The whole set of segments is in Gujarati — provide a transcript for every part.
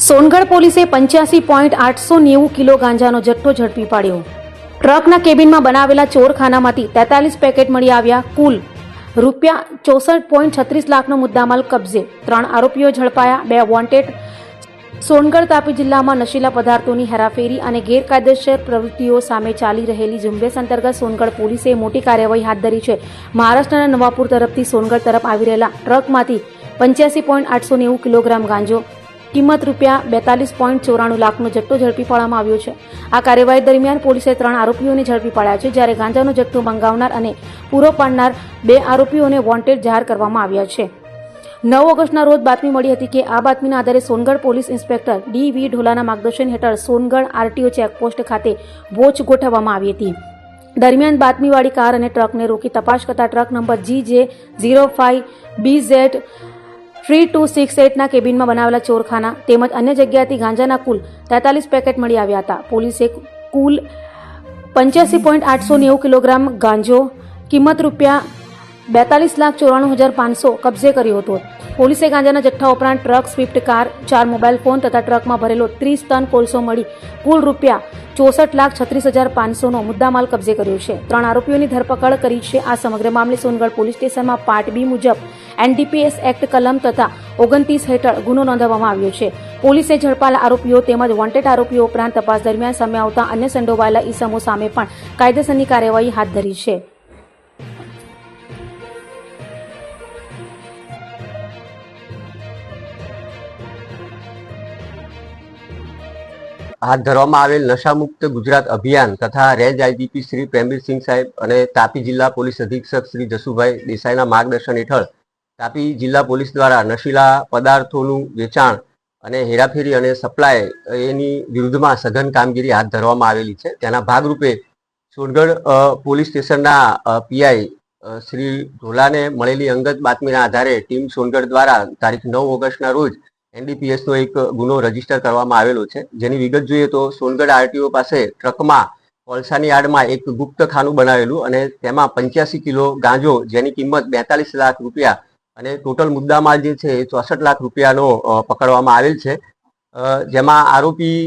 સોનગઢ પોલીસે 85.890 કિલો ગાંજાનો જથ્થો ઝડપી પાડ્યો। ટ્રકના કેબિનમાં બનાવેલા ચોરખાનામાંથી 43 પેકેટ મળી આવ્યા। કુલ ₹64.36 લાખનો મુદ્દામાલ કબજે। 3 આરોપીઓ ઝડપાયા। 2 વોન્ટેડ। સોનગઢ તાપી જિલ્લામાં નશીલા પદાર્થોની હેરાફેરી અને ગેરકાયદેસર પ્રવૃત્તિઓ સામે ચાલી રહેલી ઝુંબેશ અંતર્ગત સોનગઢ પોલીસે મોટી કાર્યવાહી હાથ ધરી છે। મહારાષ્ટ્રના નવાપુર તરફથી સોનગઢ તરફ આવી રહેલા ટ્રકમાંથી 85.890 કિલોગ્રામ ગાંજો કિંમત ₹42.94 લાખનો જથ્થો ઝડપી પાડવામાં આવ્યો છે। આ કાર્યવાહી દરમિયાન પોલીસે 3 આરોપીઓને ઝડપી પાડ્યા છે, જ્યારે ગાંજાનો જથ્થો મંગાવનાર અને પૂરો પાડનાર 2 આરોપીઓને વોન્ટેડ જાહેર કરવામાં આવ્યા છે। 9 ઓગસ્ટના રોજ બાતમી મળી હતી કે આ બાતમીના આધારે સોનગઢ પોલીસ ઇન્સ્પેક્ટર ડી.વી. ઢોલાના માર્ગદર્શન હેઠળ સોનગઢ આરટીઓ ચેકપોસ્ટ ખાતે વોચ ગોઠવવામાં આવી હતી। દરમિયાન બાતમીવાળી કાર અને ટ્રકને રોકી તપાસ કરતા ટ્રક નંબર GJ05BZ 3268ના કેબિનમાં બનાવેલા ચોરખાના તેમજ અન્ય જગ્યાએથી ગાંજાના કુલ 43 પેકેટ મળી આવ્યા હતા। પોલીસે કુલ 85.890 કિલોગ્રામ ગાંજો કિંમત ₹42,94,500 કબજે કર્યો હતો। પોલીસે ગાંજાના જથ્થા ઉપરાંત truck, Swift car, 4 mobile phone તથા ટ્રકમાં ભરેલો 30 ટન કોલસો મળી કુલ ₹64,36,500નો મુદ્દામાલ કબજે કર્યો છે। 3 આરોપીઓની ધરપકડ કરી છે। આ સમગ્ર મામલે સોનગઢ પોલીસ સ્ટેશનમાં પાર્ટ બી મુજબ NDPS એક્ટ કલમ તથા 29 હેઠળ ગુનો નોંધવામાં આવ્યો છે। પોલીસે ઝડપાયેલા આરોપીઓ તેમજ વોન્ટેડ આરોપીઓ ઉપરાંત તપાસ દરમિયાન સામે આવતા અન્ય સંડોવાયેલા ઈસમો સામે પણ કાયદેસરની કાર્યવાહી હાથ ધરી છે। હાથ ધરવામાં આવેલ નશામુક્ત ગુજરાત અભિયાન તથા રેન્જ આઈજીપી શ્રી પ્રેમવીરસિંહ સાહેબ અને તાપી જિલ્લા પોલીસ અધિક્ષક શ્રી જસુભાઈ દેસાઈના માર્ગદર્શન હેઠળ તાપી જિલ્લા પોલીસ દ્વારા નશીલા પદાર્થોનું વેચાણ અને હેરાફેરી અને સપ્લાય એની વિરુદ્ધમાં સઘન કામગીરી હાથ ધરવામાં આવેલી છે। તેના ભાગરૂપે સોનગઢ પોલીસ સ્ટેશનના પીઆઈ શ્રી ઢોલાને મળેલી અંગત બાતમીના આધારે ટીમ સોનગઢ દ્વારા તારીખ 9 ઓગસ્ટના રોજ NDPSનો એક ગુનો રજીસ્ટર કરવામાં આવેલો છે। જેની વિગત જોઈએ તો સોનગઢ આરટીઓ પાસે ટ્રકમાં કોલસાની આડમાં એક ગુપ્ત ખાનું બનાવેલું અને તેમાં 85 કિલો ગાંજો જેની કિંમત 42 લાખ રૂપિયા અને ટોટલ મુદ્દામાલ જે છે એ 64 લાખ રૂપિયાનો પકડવામાં આવેલ છે। જેમાં આરોપી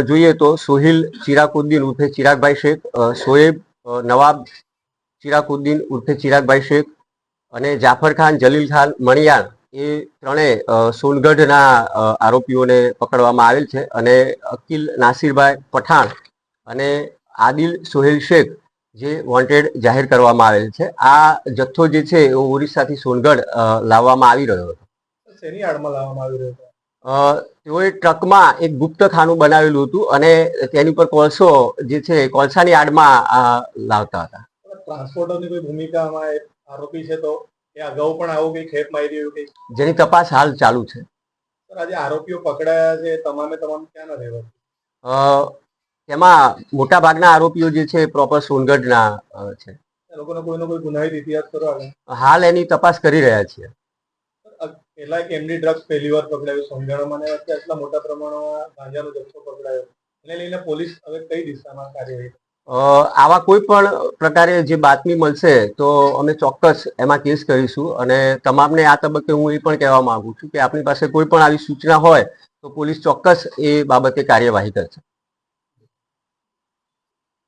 જોઈએ તો સોહિલ ચિરાગુદ્દીન ઉર્ફે ચિરાગભાઈ શેખ, શોએબ નવાબ ચિરાગુદ્દીન ઉર્ફે ચિરાગભાઈ શેખ અને જાફર ખાન જલીલ ખાન મણિયાર એ ત્રણેય સોનગઢના આરોપીઓને પકડવામાં આવેલ છે અને અકીલ નાસિરભાઈ પઠાણ અને આદિલ સોહેલ શેખ જે વોન્ટેડ જાહેર કરવામાં આવેલ છે। આ જથ્થો જે છે એ ઓરિસ્સાથી સોનગઢ લાવવામાં આવી રહ્યો હતો। શેની આડમાં લાવવામાં આવી રહ્યો હતો? તેઓએ ટ્રકમાં એક ગુપ્ત ખાનું બનાવેલું હતું અને તેની પર કોલસો જે છે કોલસાની આડમાં લાવતા હતા। ટ્રાન્સપોર્ટરની કોઈ ભૂમિકા આમાં આરોપી છે તો એ અગાઉ પણ આવું કઈ ખેપ મારી રહ્યું કઈ જેની તપાસ હાલ ચાલુ છે। આજે આરોપીઓ પકડાયા છે તમામે તમામ ક્યાંના રહેવાસી? તેમાં મોટા ભાગના આરોપીઓ જે છે પ્રોપર સોનગઢના છે। એ લોકોનો કોઈનો કોઈ ગુનાહિત ઇતિહાસ કરો આગળ? હાલ એની તપાસ કરી રહ્યા છીએ। કેટલા એક એમડી ડ્રગ્સ પહેલી વાર પકડાયું સોનગઢમાં અને આટલા મોટા પ્રમાણમાં ગાંજાનો જથ્થો પકડાયો, એને લઈને પોલીસ હવે કઈ દિશામાં કાર્યવાહી? આવા કોઈ પણ પ્રકારે જે બાતમી મળશે તો અમે ચોક્કસ એમાં કેસ કરીશું અને તમામને આ તબક્કે હું એ પણ કહેવા માંગુ છું કે આપણી પાસે કોઈ પણ આવી સૂચના હોય તો પોલીસ ચોક્કસ એ બાબતે કાર્યવાહી કરશે।